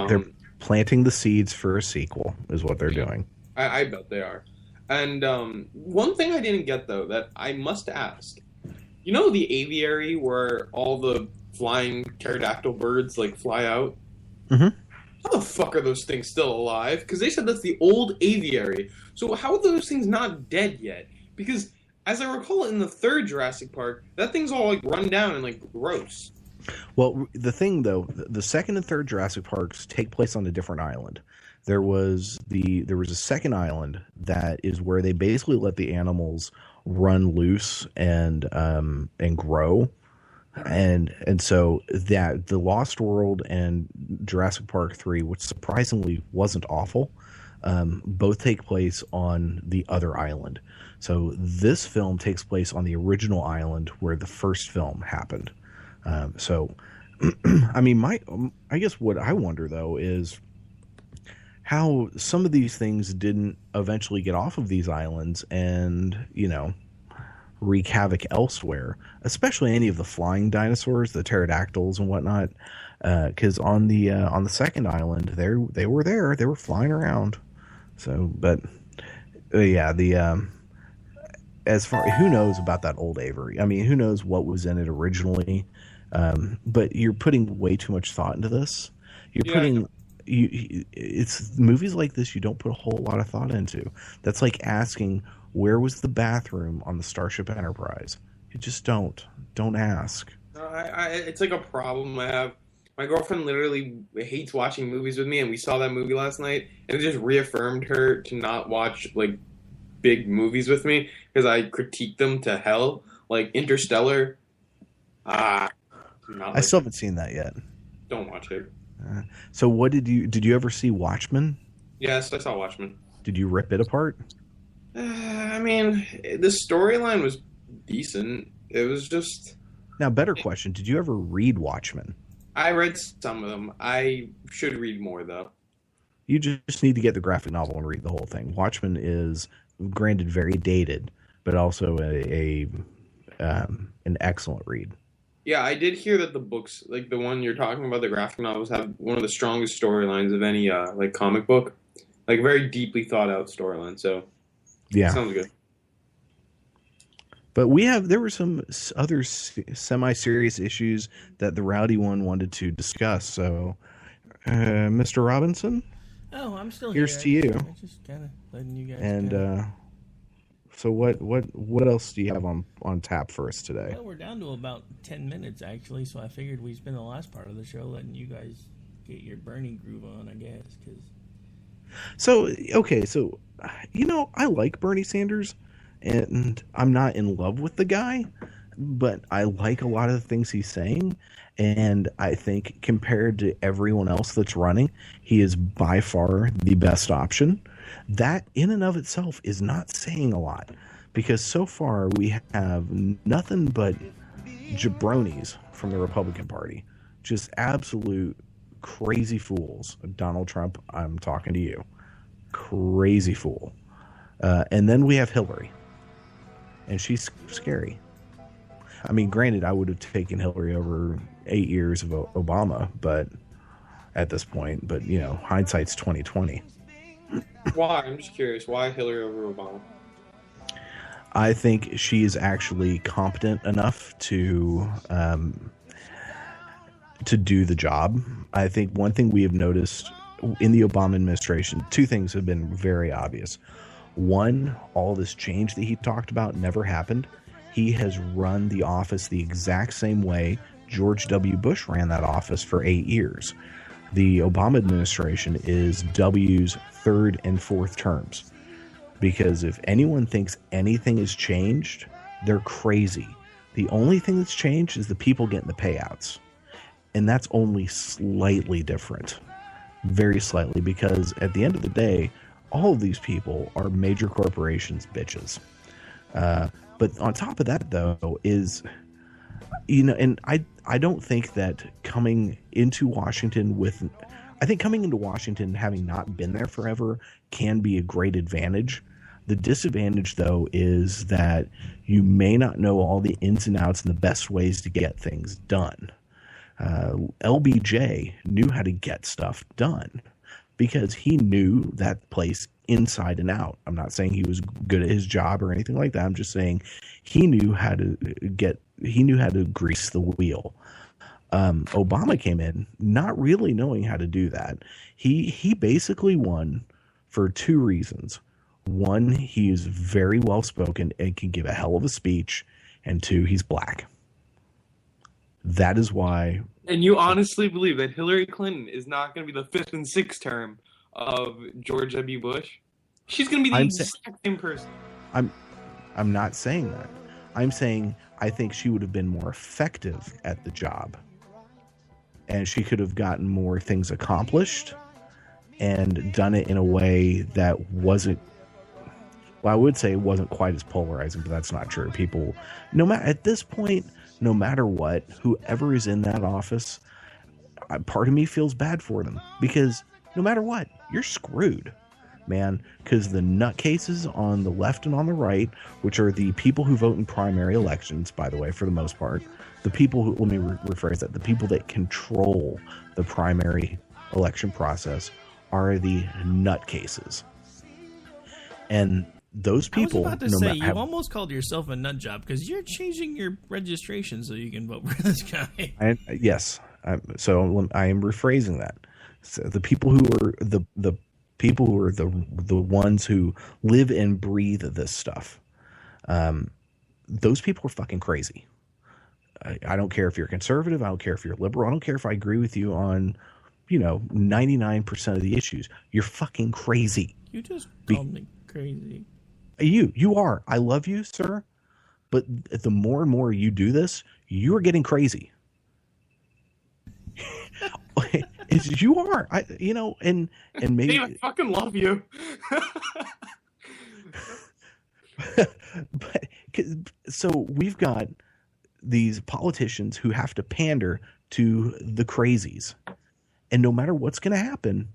They're planting the seeds for a sequel, is what they're doing. I bet they are. And one thing I didn't get, though, that I must ask. You know the aviary where all the flying pterodactyl birds, like, fly out? Mm-hmm. How the fuck are those things still alive? Because they said that's the old aviary. So how are those things not dead yet? Because, as I recall in the third Jurassic Park, that thing's all, like, run down and, like, gross. Well, the thing, though, the second and third Jurassic Parks take place on a different island. There was a second island that is where they basically let the animals run loose and grow, and so that the Lost World and Jurassic Park 3, which surprisingly wasn't awful, both take place on the other island. So this film takes place on the original island where the first film happened. So, I mean, I guess what I wonder though is how some of these things didn't eventually get off of these islands and, you know, wreak havoc elsewhere, especially any of the flying dinosaurs, the pterodactyls and whatnot. Because on the second island, they were flying around. So, but yeah, as far who knows about that old aviary? I mean, who knows what was in it originally? But you're putting way too much thought into this. It's movies like this you don't put a whole lot of thought into. That's like asking, where was the bathroom on the Starship Enterprise? You just don't ask. It's like a problem I have. My girlfriend literally hates watching movies with me, and we saw that movie last night, and it just reaffirmed her to not watch, like, big movies with me, because I critique them to hell. Like Interstellar. I still haven't seen that yet. Don't watch it. So what did you ever see Watchmen? Yes, I saw Watchmen. Did you rip it apart? I mean, the storyline was decent. It was just... Now, better question. Did you ever read Watchmen? I read some of them. I should read more, though. You just need to get the graphic novel and read the whole thing. Watchmen is, granted, very dated, but also an excellent read. Yeah, I did hear that the books, like the one you're talking about, the graphic novels, have one of the strongest storylines of any like comic book. Like, very deeply thought out storyline. So, yeah, sounds good. But there were some other semi-serious issues that the Rowdy one wanted to discuss. So, Mr. Robinson, I'm still here. Here's to you. I'm just kind of letting you guys. And so what else do you have on tap for us today? Well, we're down to about 10 minutes actually, so I figured we'd spend the last part of the show letting you guys get your Bernie groove on, I guess. So you know, I like Bernie Sanders, and I'm not in love with the guy, but I like a lot of the things he's saying, and I think compared to everyone else that's running, he is by far the best option. That in and of itself is not saying a lot, because so far we have nothing but jabronis from the Republican Party, just absolute crazy fools. Donald Trump, I'm talking to you. Crazy fool. And then we have Hillary, and she's scary. I mean, granted, I would have taken Hillary over 8 years of Obama, but at this point, but you know, hindsight's 20/20. Why? I'm just curious. Why Hillary over Obama? I think she is actually competent enough to do the job. I think one thing we have noticed in the Obama administration, two things have been very obvious. One, all this change that he talked about never happened. He has run the office the exact same way George W. Bush ran that office for 8 years. The Obama administration is W's third and fourth terms. Because if anyone thinks anything has changed, they're crazy. The only thing that's changed is the people getting the payouts. And that's only slightly different. Very slightly, because at the end of the day, all of these people are major corporations' bitches. But on top of that, though, is And I don't think that coming into Washington having not been there forever can be a great advantage. The disadvantage, though, is that you may not know all the ins and outs and the best ways to get things done. LBJ knew how to get stuff done because he knew that place inside and out. I'm not saying he was good at his job or anything like that. I'm just saying he knew how to grease the wheel. Obama came in not really knowing how to do that. He basically won for two reasons. One, he is very well spoken and can give a hell of a speech, and two, he's black. That is why. And you honestly believe that Hillary Clinton is not going to be the fifth and sixth term of George W. Bush? She's going to be the exact same person. I'm not saying that. I'm saying I think she would have been more effective at the job, and she could have gotten more things accomplished and done it in a way that wasn't. Well, I would say it wasn't quite as polarizing, but that's not true. People, at this point, no matter what, whoever is in that office, part of me feels bad for them because no matter what, you're screwed, man. Because the nutcases on the left and on the right, which are the people who vote in primary elections, by the way, for the most part, the people who, let me rephrase that, the people that control the primary election process are the nutcases. And those people, I was about to say, you almost called yourself a nut job because you're changing your registration so you can vote for this guy. Yes. So I am rephrasing that. So the people who are the people who are the ones who live and breathe this stuff, those people are fucking crazy. I don't care if you're conservative. I don't care if you're liberal. I don't care if I agree with you on, 99% of the issues. You're fucking crazy. You just called me crazy. You are. I love you, sir. But the more and more you do this, you're getting crazy. You are. And maybe Dave, I fucking love you. So we've got these politicians who have to pander to the crazies. And no matter what's going to happen,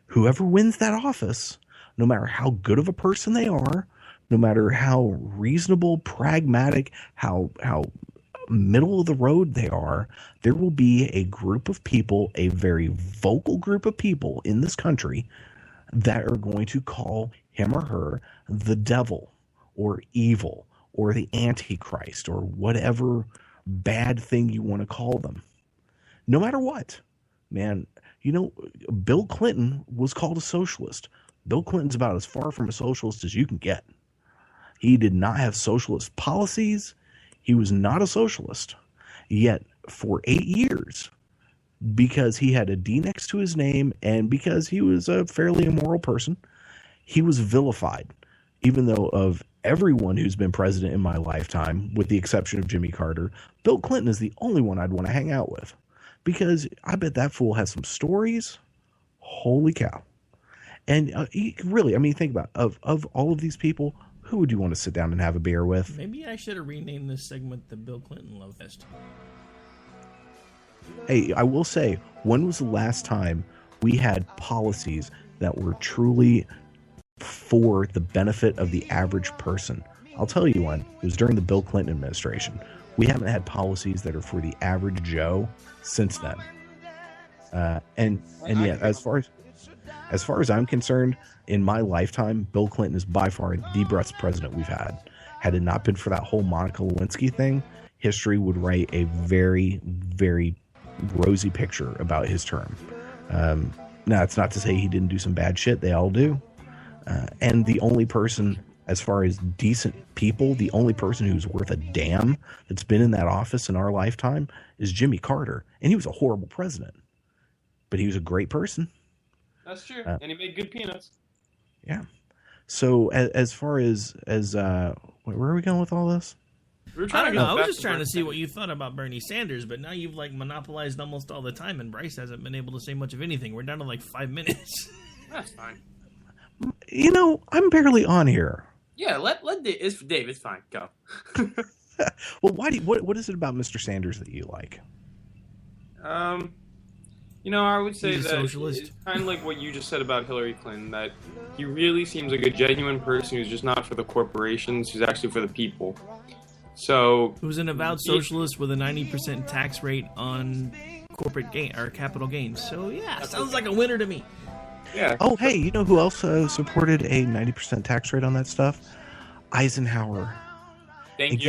whoever wins that office, no matter how good of a person they are, no matter how reasonable, pragmatic, how middle of the road they are, there will be a group of people, a very vocal group of people in this country that are going to call him or her the devil or evil or the Antichrist or whatever bad thing you want to call them. No matter what, man, Bill Clinton was called a socialist. Bill Clinton's about as far from a socialist as you can get. He did not have socialist policies. He was not a socialist. Yet, for 8 years, because he had a D next to his name and because he was a fairly immoral person, he was vilified. Even though of everyone who's been president in my lifetime, with the exception of Jimmy Carter, Bill Clinton is the only one I'd want to hang out with. Because I bet that fool has some stories. Holy cow. And really, think about it. Of all of these people, who would you want to sit down and have a beer with? Maybe I should have renamed this segment the Bill Clinton Love Fest. Hey, I will say, when was the last time we had policies that were truly for the benefit of the average person? I'll tell you when. It was during the Bill Clinton administration. We haven't had policies that are for the average Joe since then. And yeah, as far as I'm concerned, in my lifetime, Bill Clinton is by far the best president we've had. Had it not been for that whole Monica Lewinsky thing, history would write a very, very rosy picture about his term. Now, it's not to say he didn't do some bad shit. They all do. And the only person, as far as decent people, the only person who's worth a damn that's been in that office in our lifetime is Jimmy Carter. And he was a horrible president. But he was a great person. That's true. And he made good peanuts. Yeah. So as far as where are we going with all this? I don't know. I was just trying to see what you thought about Bernie Sanders, but now you've monopolized almost all the time, and Bryce hasn't been able to say much of anything. We're down to 5 minutes. That's fine. I'm barely on here. Yeah, let Dave. It's Dave. It's fine. Go. Well, what is it about Mr. Sanders that you like? I would say He's a that socialist. it's kind of like what you just said about Hillary Clinton, that he really seems like a genuine person who's just not for the corporations, who's actually for the people. So, who's an avowed socialist with a 90% tax rate on corporate gain or capital gains. So yeah, sounds like a winner to me. Yeah. Oh, hey, you know who else supported a 90% tax rate on that stuff? Eisenhower. Thank and you.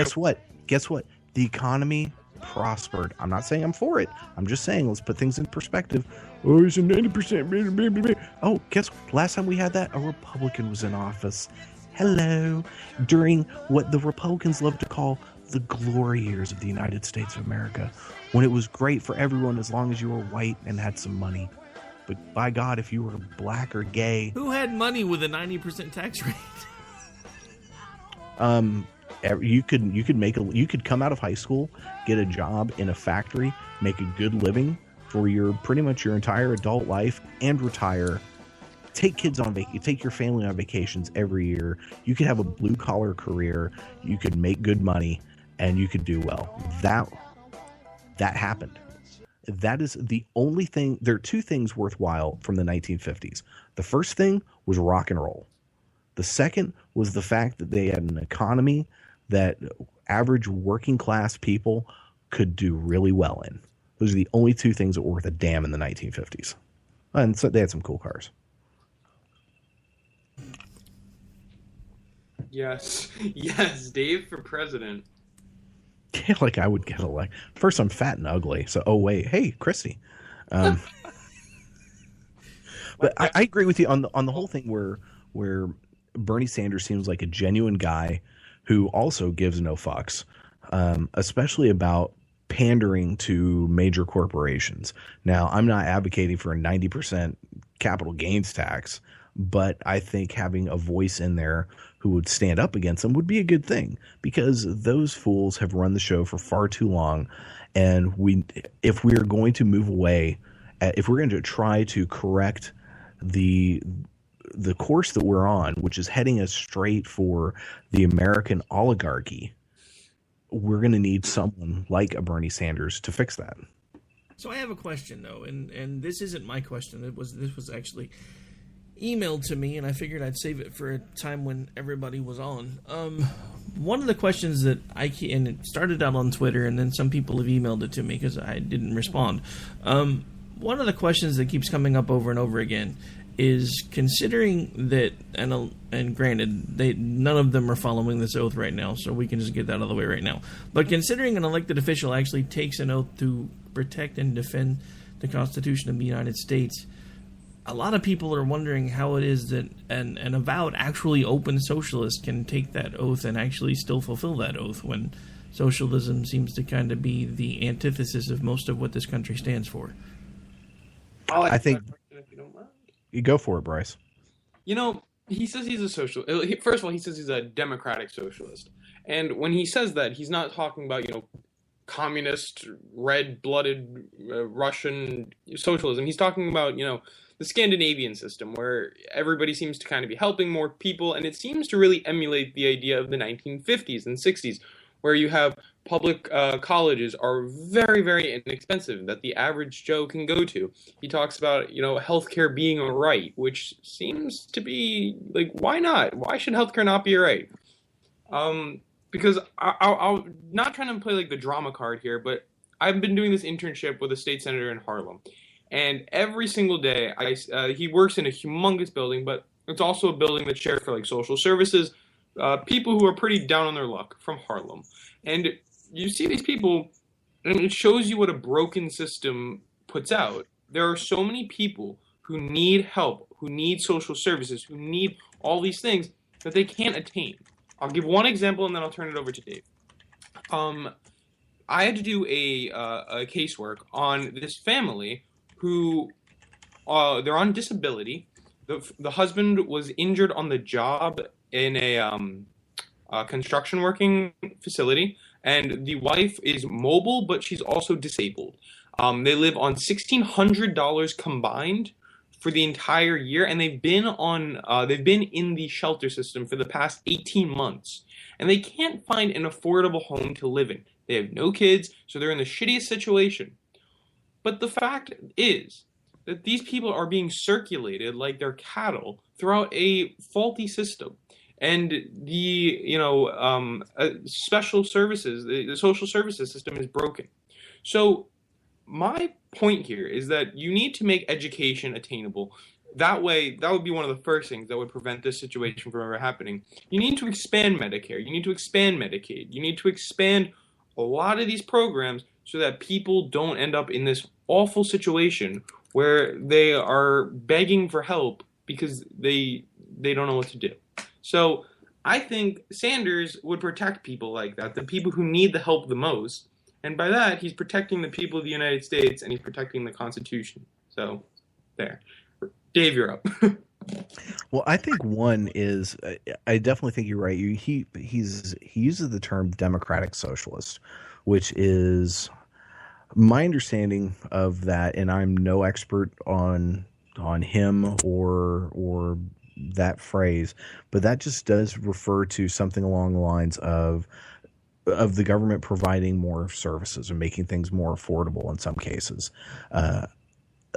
Guess what? The economy prospered. I'm not saying I'm for it. I'm just saying let's put things in perspective. Oh, it's a 90%. Oh, guess what? Last time we had that, a Republican was in office. Hello. During what the Republicans love to call the glory years of the United States of America, when it was great for everyone as long as you were white and had some money. But by God, if you were black or gay... Who had money with a 90% tax rate? You could come out of high school, get a job in a factory, make a good living for pretty much your entire adult life, and retire. Take your family on vacations every year. You could have a blue collar career. You could make good money, and you could do well. That happened. That is the only thing. There are two things worthwhile from the 1950s. The first thing was rock and roll. The second was the fact that they had an economy that average working class people could do really well in. Those are the only two things that were worth a damn in the 1950s. And so they had some cool cars. Yes, Dave for president. Yeah, like I would get elected. First, I'm fat and ugly. So, oh wait, hey, Christy. But I agree with you on the whole thing where Bernie Sanders seems like a genuine guy who also gives no fucks, especially about pandering to major corporations. Now, I'm not advocating for a 90% capital gains tax, but I think having a voice in there who would stand up against them would be a good thing, because those fools have run the show for far too long. And if we're going to move away, if we're going to try to correct the course that we're on, which is heading us straight for the American oligarchy, we're going to need someone like a Bernie Sanders to fix that. So I have a question though, and this isn't my question. This was actually emailed to me, and I figured I'd save it for a time when everybody was on. One of the questions that and it started out on Twitter, and then some people have emailed it to me because I didn't respond. One of the questions that keeps coming up over and over again is, considering that, and granted, none of them are following this oath right now, so we can just get that out of the way right now. But considering an elected official actually takes an oath to protect and defend the Constitution of the United States, a lot of people are wondering how it is that an avowed, actually open socialist can take that oath and actually still fulfill that oath, when socialism seems to kind of be the antithesis of most of what this country stands for. I think you go for it, Bryce. He says he's a socialist. First of all, he says he's a democratic socialist. And when he says that, he's not talking about, communist, red-blooded Russian socialism. He's talking about, the Scandinavian system, where everybody seems to kind of be helping more people, and it seems to really emulate the idea of the 1950s and 60s, where you have public colleges are very, very inexpensive that the average Joe can go to. He talks about, healthcare being a right, which seems to be, like, why not? Why should healthcare not be a right? Because I'll not trying to play, like, the drama card here, but I've been doing this internship with a state senator in Harlem. And every single day, he works in a humongous building, but it's also a building that's shared for, like, social services, people who are pretty down on their luck from Harlem. And you see these people, and it shows you what a broken system puts out. There are so many people who need help, who need social services, who need all these things that they can't attain. I'll give one example, and then I'll turn it over to Dave. I had to do a casework on this family who they're on disability. The husband was injured on the job in a construction working facility, and the wife is mobile, but she's also disabled. They live on $1,600 combined for the entire year, and they've been in the shelter system for the past 18 months, and they can't find an affordable home to live in. They have no kids, so they're in the shittiest situation. But the fact is that these people are being circulated like they're cattle throughout a faulty system. And the special services, the social services system is broken. So my point here is that you need to make education attainable. That way, that would be one of the first things that would prevent this situation from ever happening. You need to expand Medicare. You need to expand Medicaid. You need to expand a lot of these programs so that people don't end up in this awful situation where they are begging for help because they don't know what to do. So I think Sanders would protect people like that, the people who need the help the most. And by that, he's protecting the people of the United States, and he's protecting the Constitution. So, there. Dave, you're up. Well, I think one is, I definitely think you're right. He uses the term democratic socialist, which is my understanding of that, and I'm no expert on him or that phrase, but that just does refer to something along the lines of the government providing more services and making things more affordable in some cases.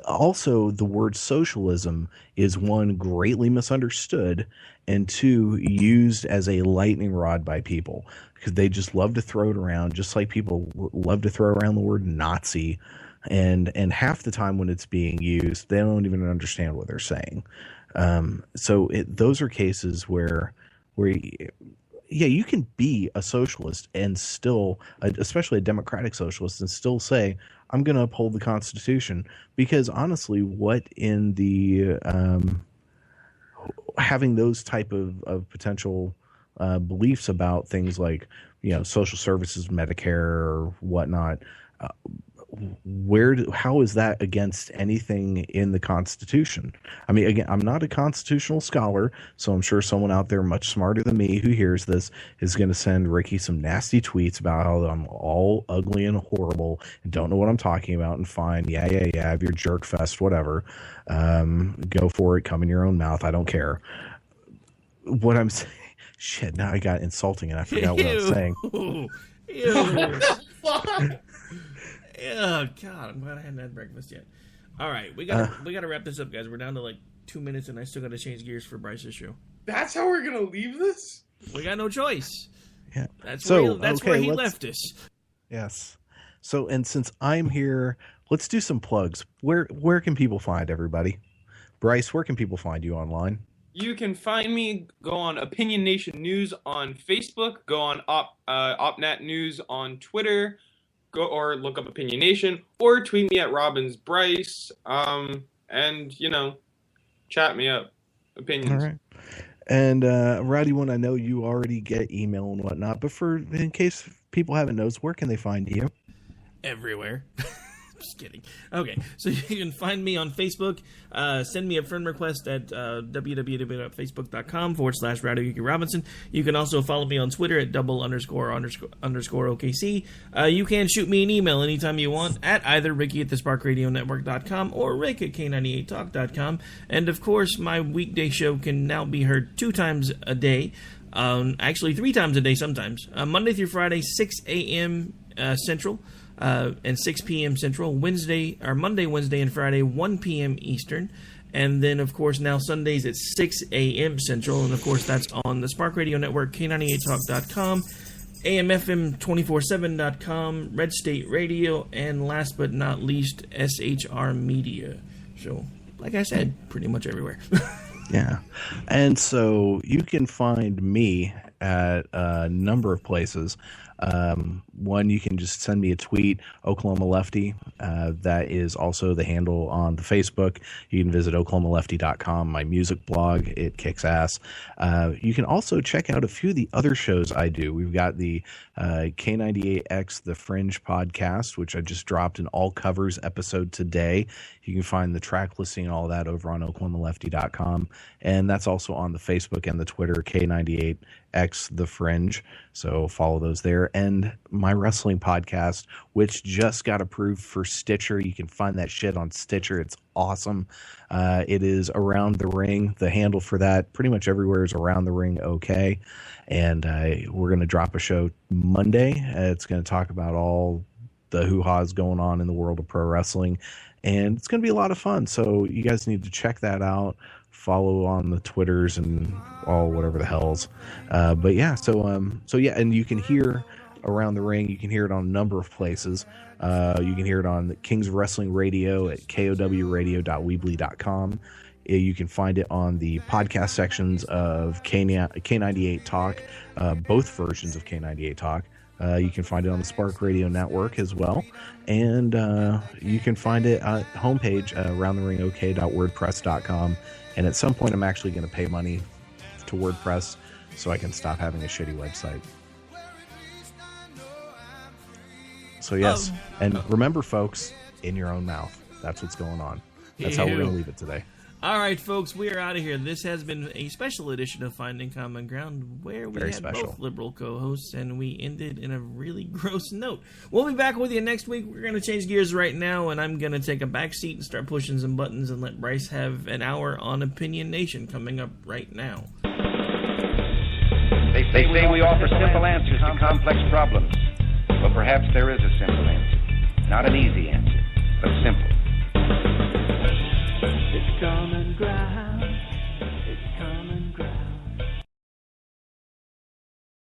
Also, the word socialism is, one, greatly misunderstood, and two, used as a lightning rod by people because they just love to throw it around, just like people love to throw around the word Nazi. And half the time when it's being used, they don't even understand what they're saying. So those are cases where you can be a socialist and still, especially a democratic socialist, and still say, I'm going to uphold the Constitution, because honestly, what in the having those type of potential beliefs about things like, social services, Medicare or whatnot, how is that against anything in the Constitution? I mean, again, I'm not a constitutional scholar, so I'm sure someone out there much smarter than me who hears this is going to send Ricky some nasty tweets about how I'm all ugly and horrible and don't know what I'm talking about, and fine, yeah, have your jerk fest, whatever. Go for it, come in your own mouth, I don't care. What I'm saying, shit, now I got insulting and I forgot what I was saying. Ew. Oh God! I'm glad I hadn't had breakfast yet. All right, we gotta wrap this up, guys. We're down to like 2 minutes, and I still gotta change gears for Bryce's show. That's how we're gonna leave this? We got no choice. Yeah, that's where he left us. Yes. So, and since I'm here, let's do some plugs. Where can people find everybody? Bryce, where can people find you online? You can find me. Go on Opinion Nation News on Facebook. Go on OpNat News on Twitter. Go or look up Opinion Nation, or tweet me at Robbins Bryce, and chat me up. Opinions. All right. And Rowdy One, I know you already get email and whatnot, but in case people haven't knows, where can they find you? Everywhere. Just kidding. Okay, so you can find me on Facebook. Send me a friend request at www.facebook.com/RowdyRicky-Robinson. You can also follow me on Twitter at ___OKC. You can shoot me an email anytime you want at either Ricky@thesparkradionetwork.com or Rick at K98TALK.com. And of course, my weekday show can now be heard 2 times a day. Actually, 3 times a day sometimes. Monday through Friday, 6 a.m. Central. And 6 p.m. Central, Monday, Wednesday, and Friday, 1 p.m. Eastern. And then, of course, now Sundays at 6 a.m. Central. And, of course, that's on the Spark Radio Network, K98Talk.com, AMFM247.com, Red State Radio, and last but not least, SHR Media. So, like I said, pretty much everywhere. Yeah. And so you can find me at a number of places. One, you can just send me a tweet, Oklahoma Lefty. That is also the handle on the Facebook. You can visit oklahomalefty.com, my music blog. It kicks ass. You can also check out a few of the other shows I do. We've got the K98X The Fringe podcast, which I just dropped an all covers episode today. You can find the track listing and all that over on oklahomalefty.com. And that's also on the Facebook and the Twitter, K98X The Fringe. So follow those there. there, and my wrestling podcast, which just got approved for Stitcher. You can find that shit on Stitcher. It's awesome. It is Around the Ring. The handle for that pretty much everywhere is Around the Ring OK. And we're going to drop a show Monday. It's going to talk about all the hoo-ha's going on in the world of pro wrestling. And it's going to be a lot of fun. So you guys need to check that out. Follow on the Twitters and all whatever the hells. But yeah, so yeah, and you can hear Around the Ring. You can hear it on a number of places. You can hear it on the Kings of Wrestling Radio at kowradio.weebly.com. You can find it on the podcast sections of K98 Talk, both versions of K98 Talk. You can find it on the Spark Radio Network as well. And you can find it at homepage, aroundtheringok.wordpress.com. And at some point, I'm actually going to pay money to WordPress so I can stop having a shitty website. So yes, and remember, folks, in your own mouth. That's what's going on. That's how we're going to leave it today. All right, folks, we are out of here. This has been a special edition of Finding Common Ground, where we had both liberal co-hosts, and we ended in a really gross note. We'll be back with you next week. We're going to change gears right now, and I'm going to take a back seat and start pushing some buttons and let Bryce have an hour on Opinion Nation coming up right now. They say we offer simple answers to complex problems. Well, perhaps there is a simple answer. Not an easy answer, but simple.